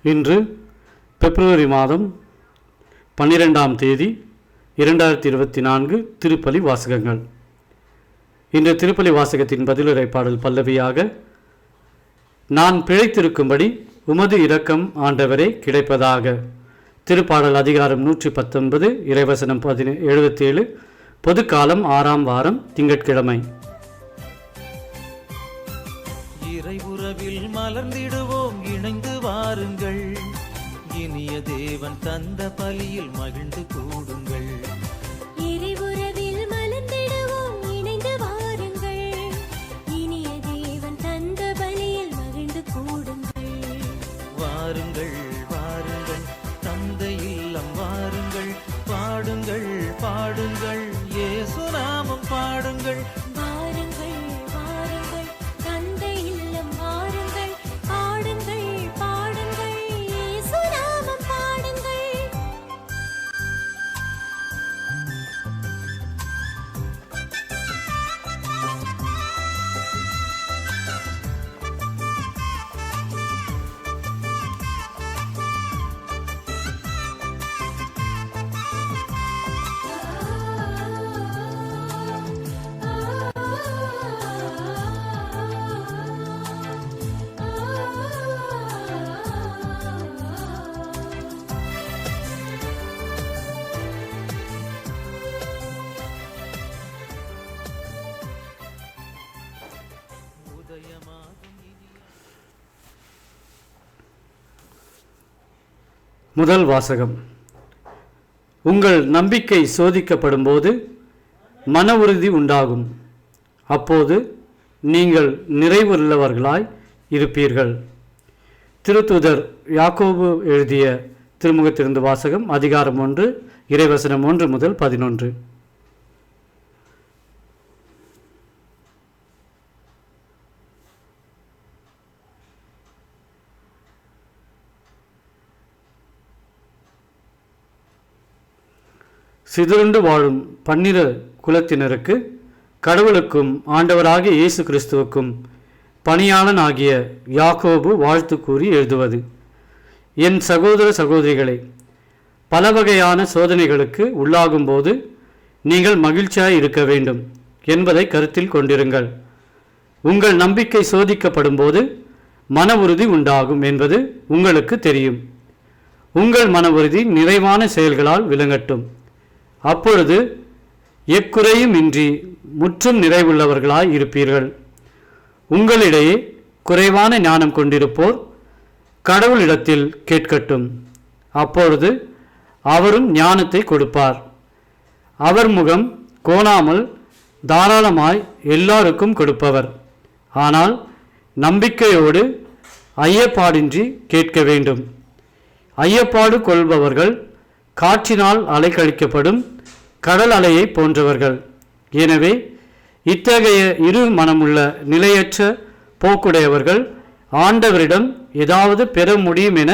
இன்று பிப்ரவரி மாதம் 12ஆம் தேதி 2024 திருப்பலி வாசகங்கள். இந்த திருப்பலி வாசகத்தின் பதிலுரை பாடல் பல்லவியாக, நான் பிழைத்திருக்கும்படி உமது இரக்கம் ஆண்டவரே கிடைப்பதாக. திருப்பாடல் அதிகாரம் 119, இறைவசனம் 77, பொதுக்காலம் 6ஆம் வாரம் திங்கட்கிழமை. இறையுறவில் மலர்ந்திடுவோம், இணைந்து வாருங்கள், இனிய தேவன் தந்த பலியில் மகிழ்ந்து கூடுங்கள். இறையுறவில் மலர்ந்திடுவோம், இணைந்து வாருங்கள், இனிய தேவன் தந்த பலியில் மகிழ்ந்து கூடுங்கள். வாருங்கள் வாருங்கள், தந்தை இல்லம் வாருங்கள், பாடுங்கள் பாடுங்கள், இயேசு நாமம் பாடுங்கள். வாருங்கள் வாருங்கள், தந்தை இல்லம் வாருங்கள், பாடுங்கள் பாடுங்கள், இயேசு நாமம் பாடுங்கள். முதல் வாசகம். உங்கள் நம்பிக்கை சோதிக்கப்படும் போது மன உறுதி உண்டாகும், அப்போது நீங்கள் நிறைவுள்ளவர்களாய் இருப்பீர்கள். திருத்தூதர் யாக்கோபு எழுதிய திருமுகத்திலிருந்து வாசகம், அதிகாரம் 1, இறைவசனம் 1 முதல் 11. சிதறுண்டு வாழும் 12 குலத்தினருக்கு கடவுளுக்கும் ஆண்டவராகிய இயேசு கிறிஸ்துவுக்கும் பணியாளன் ஆகிய யாக்கோபு வாழ்த்து கூறி எழுதுவது. என் சகோதர சகோதரிகளே, பல வகையான சோதனைகளுக்கு உள்ளாகும்போது நீங்கள் மகிழ்ச்சியாய் இருக்க வேண்டும் என்பதை கருத்தில் கொண்டிருங்கள். உங்கள் நம்பிக்கை சோதிக்கப்படும் போது மன உறுதி உண்டாகும் என்பது உங்களுக்கு தெரியும். உங்கள் மன உறுதி நிறைவான செயல்களால் விளங்கட்டும். அப்பொழுது எக்குறையும் இன்றி முற்றும் நிறைவுள்ளவர்களாய் இருப்பீர்கள். உங்களிடையே குறைவான ஞானம் கொண்டிருப்போர் கடவுளிடத்தில் கேட்கட்டும், அப்பொழுது அவரும் ஞானத்தை கொடுப்பார். அவர் முகம் கோணாமல் தாராளமாய் எல்லாருக்கும் கொடுப்பவர். ஆனால் நம்பிக்கையோடு ஐயப்பாடின்றி கேட்க வேண்டும். ஐயப்பாடு கொள்பவர்கள் காற்றினால் அலைக்கழிக்கப்படும் கடல் அலையை போன்றவர்கள். எனவே இத்தகைய இரு மனமுள்ள நிலையற்ற போக்குடையவர்கள் ஆண்டவரிடம் ஏதாவது பெற முடியும் என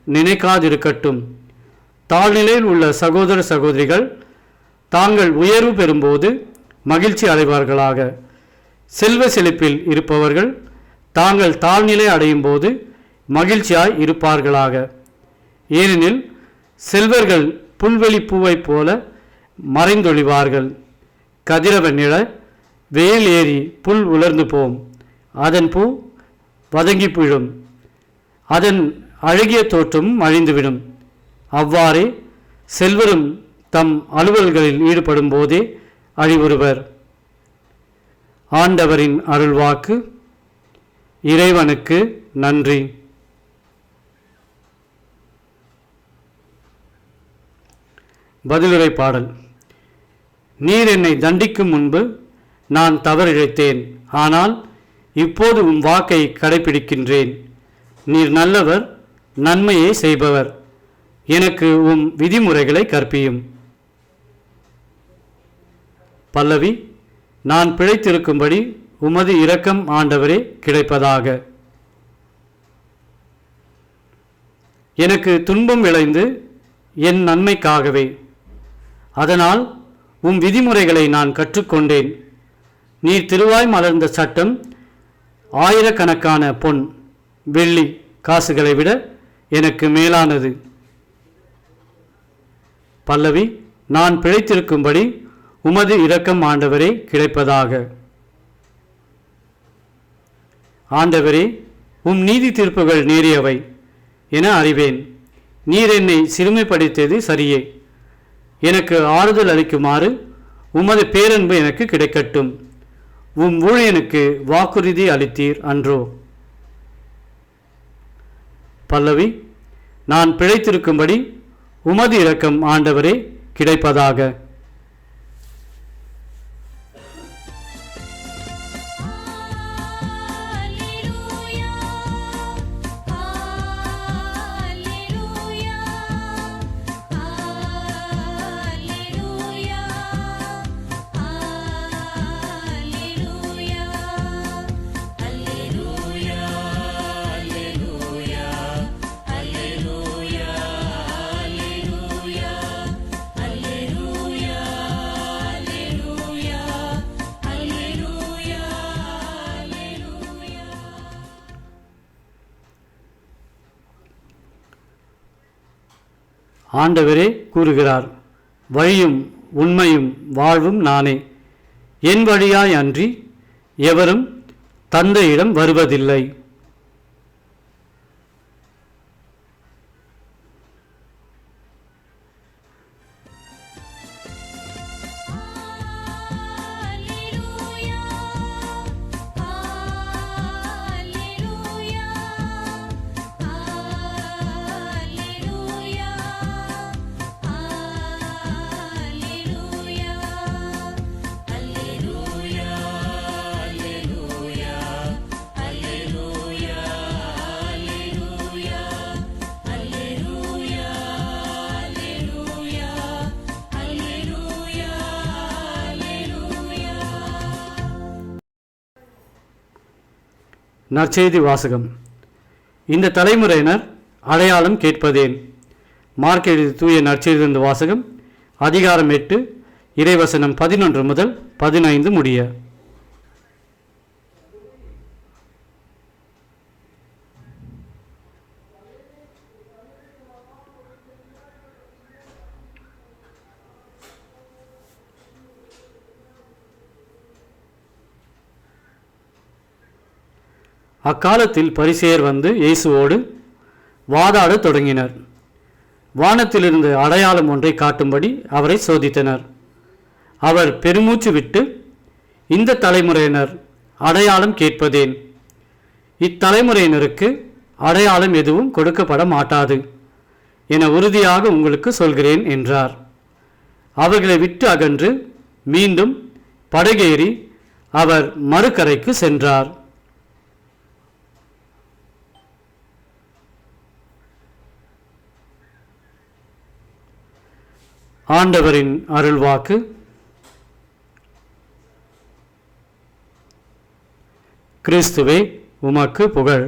நினைக்காதிருக்கட்டும். தாழ்நிலையில் உள்ள சகோதர சகோதரிகள் தாங்கள் உயர்வு பெறும்போது மகிழ்ச்சி அடைவார்களாக. செல்வ செழிப்பில் இருப்பவர்கள் தாங்கள் தாழ்நிலை அடையும் போது மகிழ்ச்சியாய் இருப்பார்களாக. ஏனெனில் செல்வர்கள் புல்வெளி பூவைப் போல மறைந்தொழிவார்கள். கதிரவன் நிழ வெயில் ஏறி புல் உலர்ந்து போம், அதன் பூ வதங்கி விடும், அதன் அழகிய தோற்றமும் அழிந்துவிடும். அவ்வாறே செல்வரும் தம் அலுவல்களில் ஈடுபடும் போதே அழிவுறுவர். ஆண்டவரின் அருள்வாக்கு. இறைவனுக்கு நன்றி. பதிலுரை பாடல். நீர் என்னை தண்டிக்கும் முன்பு நான் தவறிழைத்தேன், ஆனால் இப்போது உம் வாக்கை கடைபிடிக்கின்றேன். நீர் நல்லவர், நன்மையை செய்பவர், எனக்கு உம் விதிமுறைகளை கற்பியும். பல்லவி. நான் பிழைத்திருக்கும்படி உமது இரக்கம் ஆண்டவரே கிடைப்பதாக. எனக்கு துன்பம் விளைந்து என் நன்மைக்காகவே, அதனால் உம் விதிமுறைகளை நான் கற்றுக்கொண்டேன். நீர் திருவாய் மலர்ந்த சட்டம் ஆயிரக்கணக்கான பொன் வெள்ளி காசுகளை விட எனக்கு மேலானது. பல்லவி. நான் பிழைத்திருக்கும்படி உமது இரக்கம் ஆண்டவரே கிடைப்பதாக. ஆண்டவரே, உம் நீதி தீர்ப்புகள் நேரியவை என அறிவேன். நீர் என்னை சிறுமைப்படுத்தியது சரியே. எனக்கு ஆறுதல் அளிக்குமாறு உமது பேரன்பு எனக்கு கிடைக்கட்டும். உம் ஊழியனுக்கு வாக்குறுதி அளித்தீர் அன்றோ. பல்லவி. நான் பிழைத்திருக்கும்படி உமது இரக்கம் ஆண்டவரே கிடைப்பதாக. ஆண்டவரே கூறுகிறார், வழியும் உண்மையும் வாழ்வும் நானே. என் வழியாய் அன்றி எவரும் தந்தையிடம் வருவதில்லை. நற்செய்தி வாசகம். இந்த தலைமுறையினர் அடையாளம் கேட்பதேன். மார்க் எழுதிய தூய நற்செய்தியிலிருந்து வாசகம், அதிகாரம் 8, இறைவசனம் 11 முதல் 15 முடிய. அக்காலத்தில் பரிசேயர் வந்து இயேசுவோடு வாதாடத் தொடங்கினர். வானத்திலிருந்து அடையாளம் ஒன்றை காட்டும்படி அவரை சோதித்தனர். அவர் பெருமூச்சு விட்டு, இந்த தலைமுறையினர் அடையாளம் கேட்பதேன்? இத்தலைமுறையினருக்கு அடையாளம் எதுவும் கொடுக்கப்பட மாட்டாது என உறுதியாக உங்களுக்கு சொல்கிறேன் என்றார். அவர்களை விட்டு அகன்று மீண்டும் படகேறி அவர் மறுகரைக்கு சென்றார். ஆண்டவரின் அருள்வாக்கு. கிறிஸ்துவே உமக்கு புகழ்.